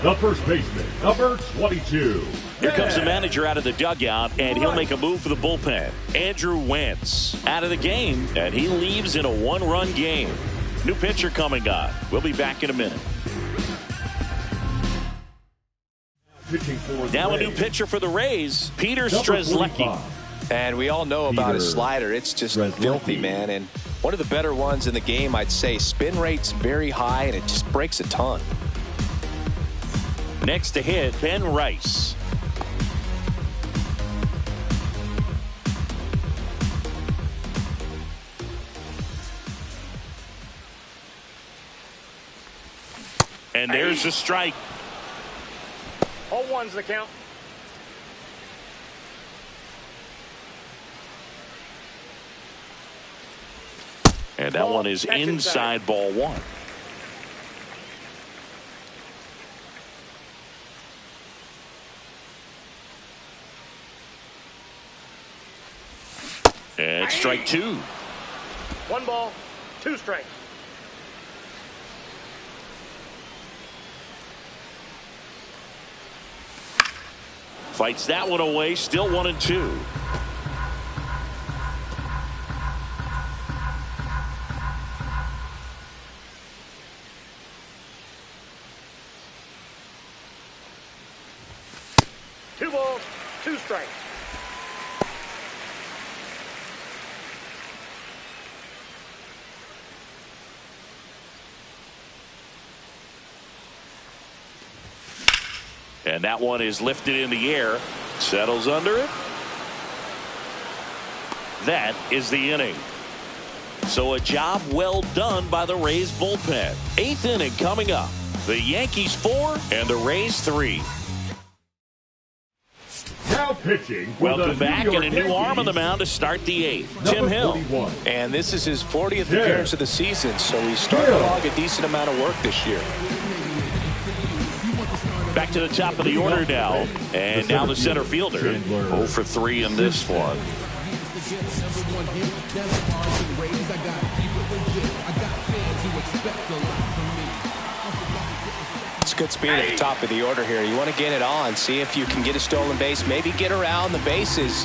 The first baseman, number 22. Here comes the manager out of the dugout, and he'll make a move for the bullpen. Andrew Wentz out of the game, and he leaves in a one-run game. New pitcher coming on. We'll be back in a minute. Now a new pitcher for the Rays, Peter Strzelecki. And we all know about his slider. It's just filthy, man. And one of the better ones in the game, I'd say. Spin rate's very high, and it just breaks a ton. Next to hit, Ben Rice. And there's a strike. 0-1's the count. And that one is inside, ball one. And strike two. 1 ball, 2 strikes. Fights that one away, still 1-2. Two balls, 2 strikes. And that one is lifted in the air, settles under it. That is the inning. So a job well done by the Rays bullpen. 8th inning coming up. The Yankees 4 and the Rays 3. Now pitching. Welcome back, and a new arm on the mound to start the 8th. Tim Hill. 41. And this is his 40th appearance of the season, so he's starting to log a decent amount of work this year. Back to the top of the order now. And now the center fielder. 0 for 3 in this one. It's good speed at the top of the order here. You want to get it on, see if you can get a stolen base, maybe get around the bases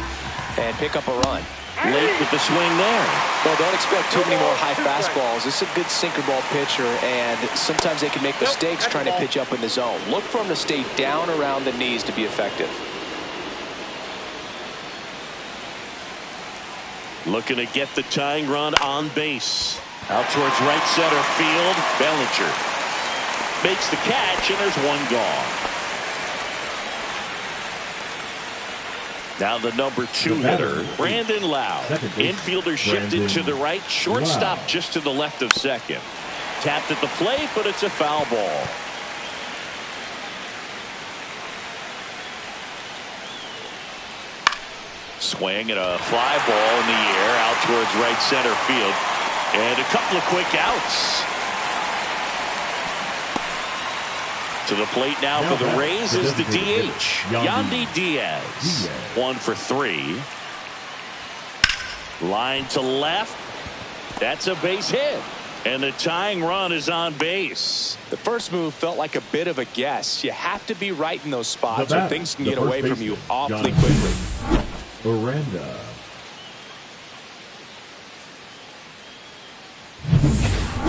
and pick up a run. Late with the swing there. Well, don't expect too many more high fastballs. This is a good sinker ball pitcher, and sometimes they can make mistakes trying to pitch up in the zone. Look for him to stay down around the knees to be effective. Looking to get the tying run on base. Out towards right center field. Bellinger makes the catch, and there's one gone. Now the number 2 hitter, Brandon Lowe. Infielder shifted to the right. Shortstop just to the left of second. Tapped at the plate, but it's a foul ball. Swing and a fly ball in the air out towards right center field. And a couple of quick outs. To the plate now for the Rays is the DH, Yandy Diaz. 1 for 3. Line to left. That's a base hit. And the tying run is on base. The first move felt like a bit of a guess. You have to be right in those spots or things can get away from you awfully quickly. Aranda.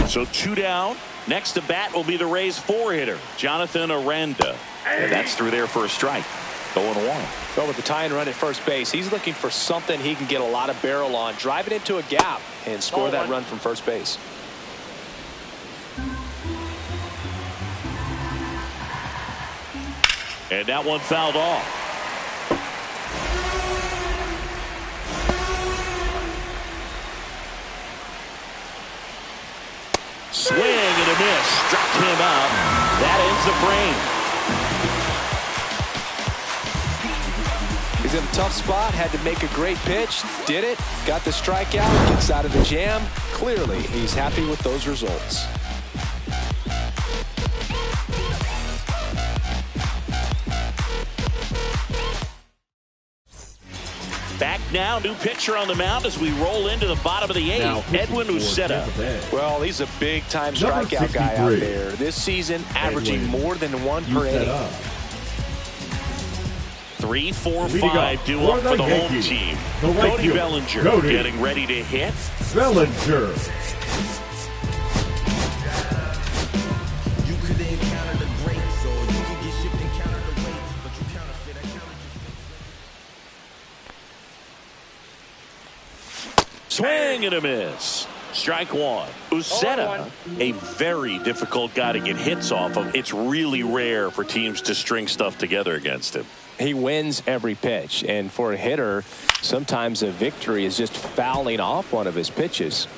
So 2 down. Next to bat will be the Rays 4 hitter, Jonathan Aranda. And that's through there for a strike. 0-1. Well, with the tie and run at first base, he's looking for something he can get a lot of barrel on, drive it into a gap, and score that run from first base. And that one fouled off. Swing and a miss. Struck him out. That ends the frame. He's in a tough spot. Had to make a great pitch. Did it. Got the strikeout. Gets out of the jam. Clearly, he's happy with those results. Back now, new pitcher on the mound as we roll into the bottom of the 8th. Edwin Uceta. Well, he's a big-time strikeout guy out there. This season, averaging more than 1 per inning. 3, 4, 5 due up for the home team. Cody Bellinger getting ready to hit. Bellinger. Swing and a miss. Strike one. Uceta, a very difficult guy to get hits off of. It's really rare for teams to string stuff together against him. He wins every pitch, and for a hitter, sometimes a victory is just fouling off one of his pitches.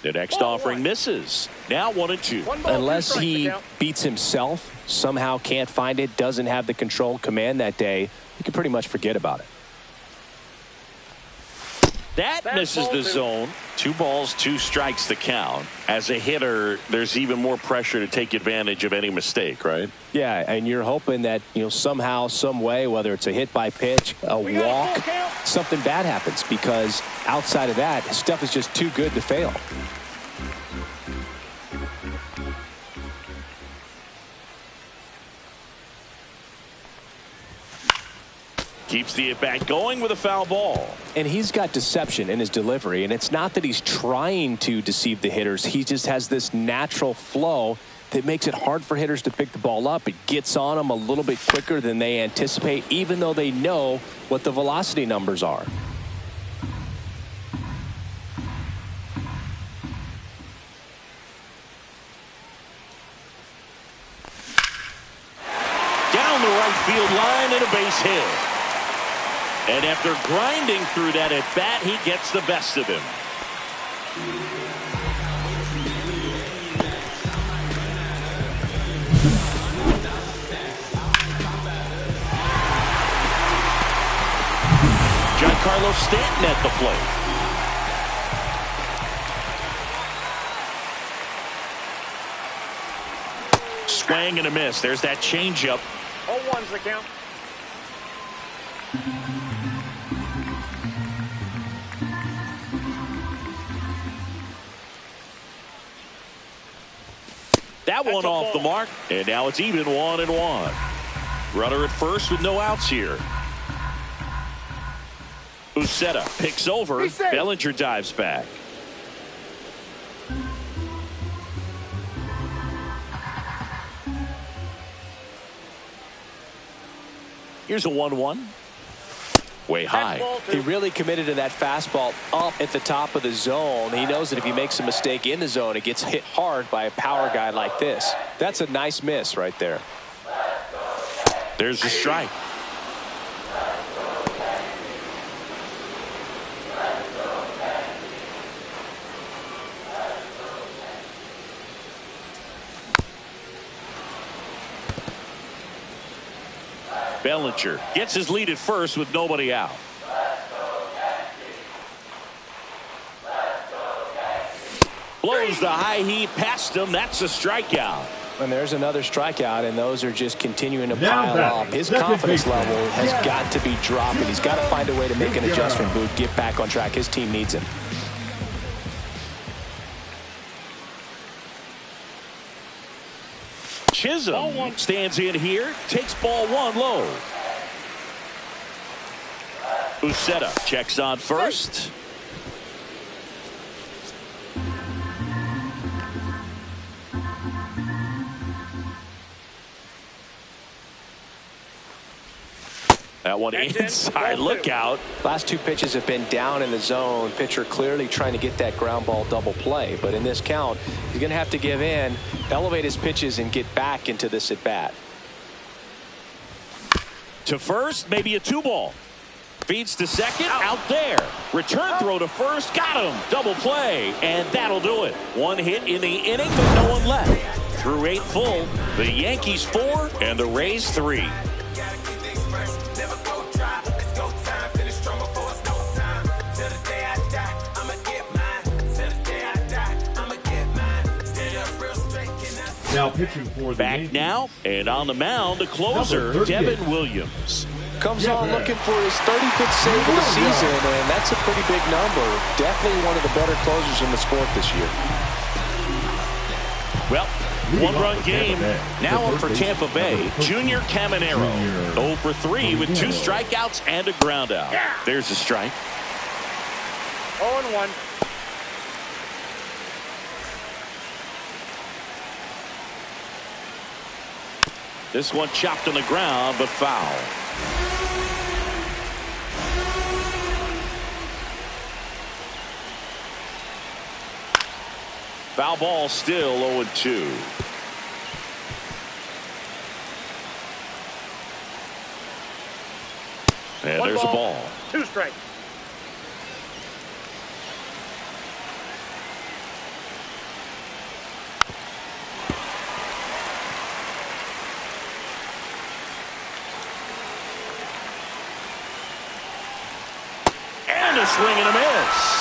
The next offering misses. Now 1-2. Unless he beats himself, somehow can't find it, doesn't have the control command that day, you can pretty much forget about it. That misses the zone. 2 balls, 2 strikes to count. As a hitter, there's even more pressure to take advantage of any mistake, right? Yeah, and you're hoping that, somehow, some way, whether it's a hit by pitch, a walk, something bad happens, because outside of that, stuff is just too good to fail. Keeps the at-bat going with a foul ball. And he's got deception in his delivery, and it's not that he's trying to deceive the hitters. He just has this natural flow that makes it hard for hitters to pick the ball up. It gets on them a little bit quicker than they anticipate, even though they know what the velocity numbers are. Down the right field line and a base hit. And after grinding through that at bat, he gets the best of him. Giancarlo Stanton at the plate. Swing and a miss. There's that changeup. 0-1's the count. That one off the mark, and now it's even 1-1. Runner at first with no outs here. Uceta picks over. Bellinger dives back. Here's a 1-1. Way high. He really committed to that fastball up at the top of the zone. He knows that if he makes a mistake in the zone, it gets hit hard by a power guy like this. That's a nice miss right there. There's the strike. Bellinger gets his lead at first with nobody out. Blows the high heat past him. That's a strikeout. And there's another strikeout, and those are just continuing to pile up. His confidence level has got to be dropping. He's got to find a way to make an adjustment, Boot, get back on track. His team needs him. Chisholm stands in here, takes ball 1 low. Uceta checks on first. That one inside. Look out. Last two pitches have been down in the zone. Pitcher clearly trying to get that ground ball double play. But in this count, he's going to have to give in, elevate his pitches, and get back into this at bat. To first, maybe a 2-ball. Feeds to second, out there. Return throw to first, got him. Double play, and that'll do it. One hit in the inning, but no one left. Through 8 full, the Yankees 4 and the Rays 3. Now pitching for the Back Yankees. now, and on the mound, the closer, Devin Williams. Comes on looking for his 35th save of the season, and that's a pretty big number. Definitely one of the better closers in the sport this year. Well, one-run game. Now up for Tampa Bay. Junior Caminero. 0 for 3 with 2 strikeouts and a ground out. There's a strike. 0-1. This one chopped on the ground, but foul. Foul ball, still 0-2. And there's a ball. 2 strikes. And a swing and a miss.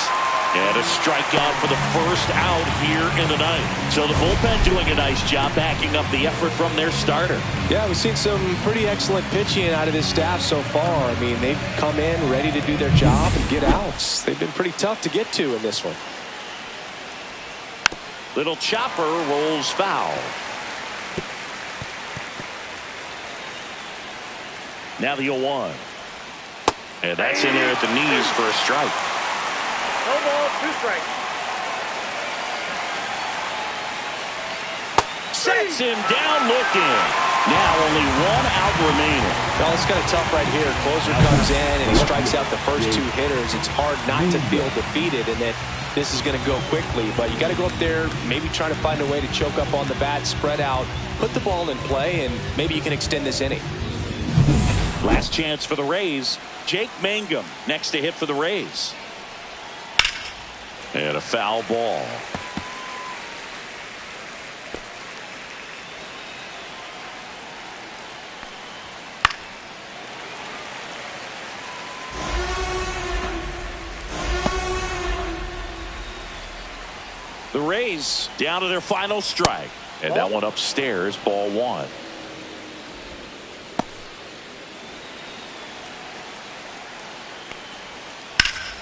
And a strikeout for the first out here in the ninth. So the bullpen doing a nice job backing up the effort from their starter. Yeah, we've seen some pretty excellent pitching out of this staff so far. I mean, they've come in ready to do their job and get outs. They've been pretty tough to get to in this one. Little chopper rolls foul. Now the 0-1. And that's in there at the knees for a strike. No ball, 2 strikes. Sets him down looking. Now only 1 out remaining. Well, it's kind of tough right here. Closer comes in and he strikes out the first 2 hitters. It's hard not to feel defeated and that this is going to go quickly. But you got to go up there, maybe trying to find a way to choke up on the bat, spread out, put the ball in play, and maybe you can extend this inning. Last chance for the Rays. Jake Mangum next to hit for the Rays. And a foul ball. The Rays down to their final strike. And that one upstairs, ball 1.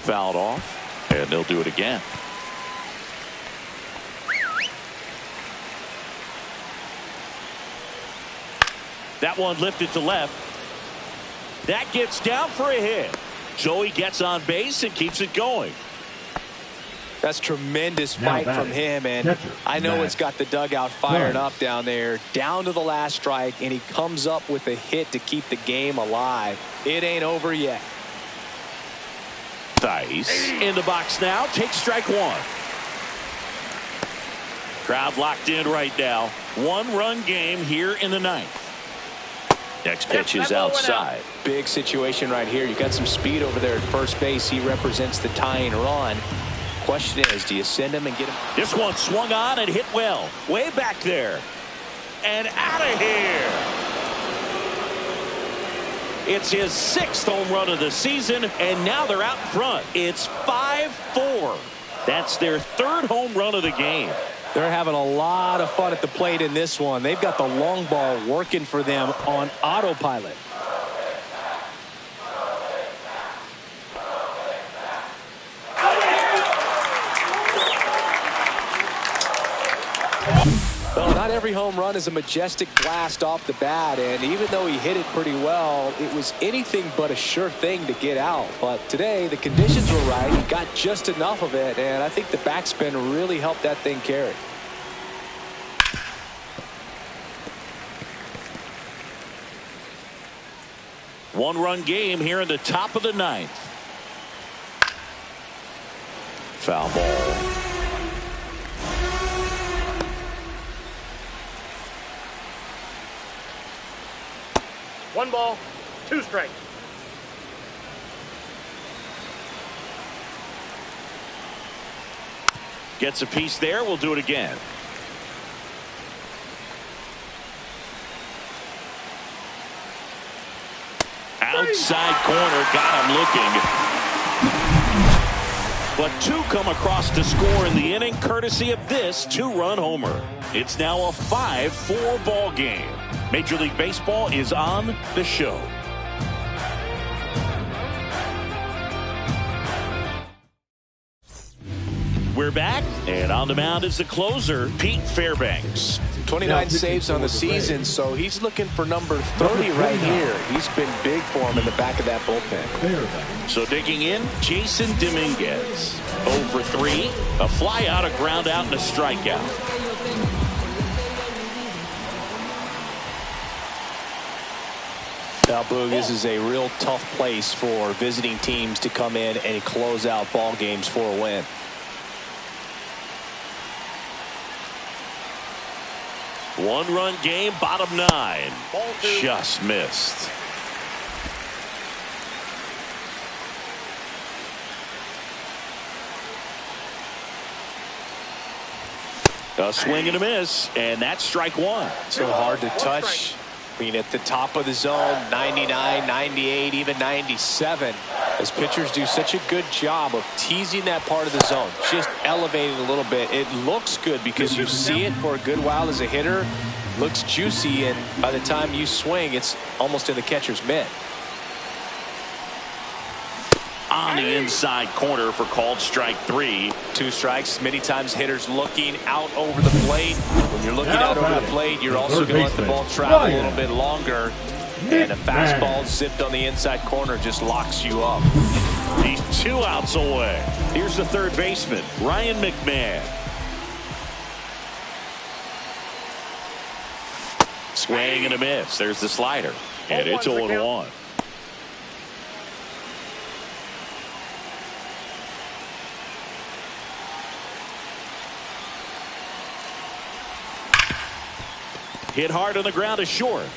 Fouled off, and they'll do it again. That one lifted to left. That gets down for a hit. So he gets on base and keeps it going. That's tremendous fight from him, and I know it's got the dugout fired up down there, down to the last strike, and he comes up with a hit to keep the game alive. It ain't over yet. Dice in the box now. Take strike 1. Crowd locked in right now. 1-run game here in the ninth. Next pitch is outside. Big situation right here. You got some speed over there at first base. He represents the tying run. Question is, do you send him and get him? This one swung on and hit well. Way back there. And out of here. It's his 6th home run of the season, and now they're out in front. It's 5-4. That's their 3rd home run of the game. They're having a lot of fun at the plate in this one. They've got the long ball working for them on autopilot. Well, not every home run is a majestic blast off the bat, and even though he hit it pretty well, it was anything but a sure thing to get out. But today, the conditions were right. He got just enough of it, and I think the backspin really helped that thing carry. One-run game here in the top of the ninth. Foul ball. One ball, two strikes. Gets a piece there. We'll do it again. Outside corner, got him looking. But two come across to score in the inning, courtesy of this two-run homer. It's now a 5-4 ball game. Major League Baseball is on the show. We're back, and on the mound is the closer, Pete Fairbanks. 29 saves on the season, so he's looking for number 30 right here. He's been big for him in the back of that bullpen. So digging in, Jason Dominguez. 0 for 3, a fly out, a ground out, and a strikeout. Now, Boog, this is a real tough place for visiting teams to come in and close out ball games for a win. One-run game, bottom 9. Just missed. A swing and a miss, and that's strike one. So hard to touch. I mean, at the top of the zone, 99, 98, even 97. As pitchers do such a good job of teasing that part of the zone, just elevating a little bit. It looks good because you see it for a good while as a hitter. Looks juicy, and by the time you swing, it's almost in the catcher's mitt. On the inside corner for called strike 3. 2 strikes. Many times hitters looking out over the plate. When you're looking out over the plate, you're also going to let the ball travel a little bit longer. And a fastball zipped on the inside corner just locks you up. He's 2 outs away. Here's the third baseman, Ryan McMahon. Swing and a miss. There's the slider. And it's 0-1. Hit hard on the ground is short.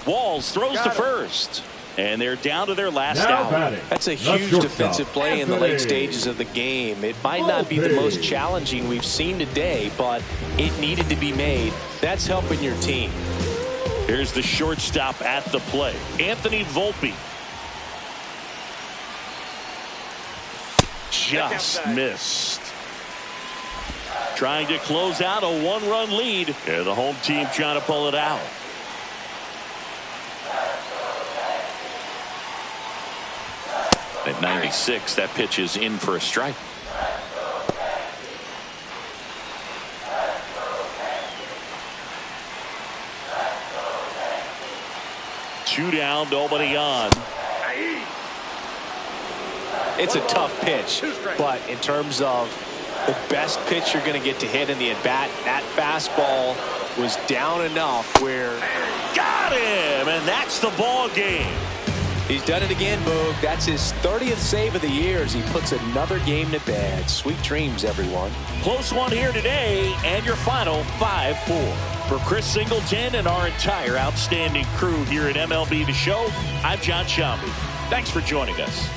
Walls throws to first. And they're down to their last out. That's a huge defensive play in the late stages of the game. It might not be the most challenging we've seen today, but it needed to be made. That's helping your team. Here's the shortstop at the plate, Anthony Volpe. Just missed. Trying to close out a 1-run lead. And the home team trying to pull it out. At 96, that pitch is in for a strike. Two down, nobody on. It's a tough pitch, but in terms of the best pitch you're going to get to hit in the at-bat, that fastball was down enough where... Got him, and that's the ball game. He's done it again, Boog. That's his 30th save of the year as he puts another game to bed. Sweet dreams, everyone. Close one here today, and your final 5-4. For Chris Singleton and our entire outstanding crew here at MLB The Show, I'm John Shambi. Thanks for joining us.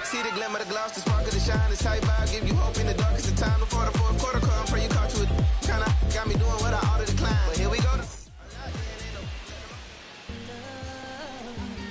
See the glimmer, the gloss, the spark of the shine, the tight vibe, give you hope in the darkest of time before the 4th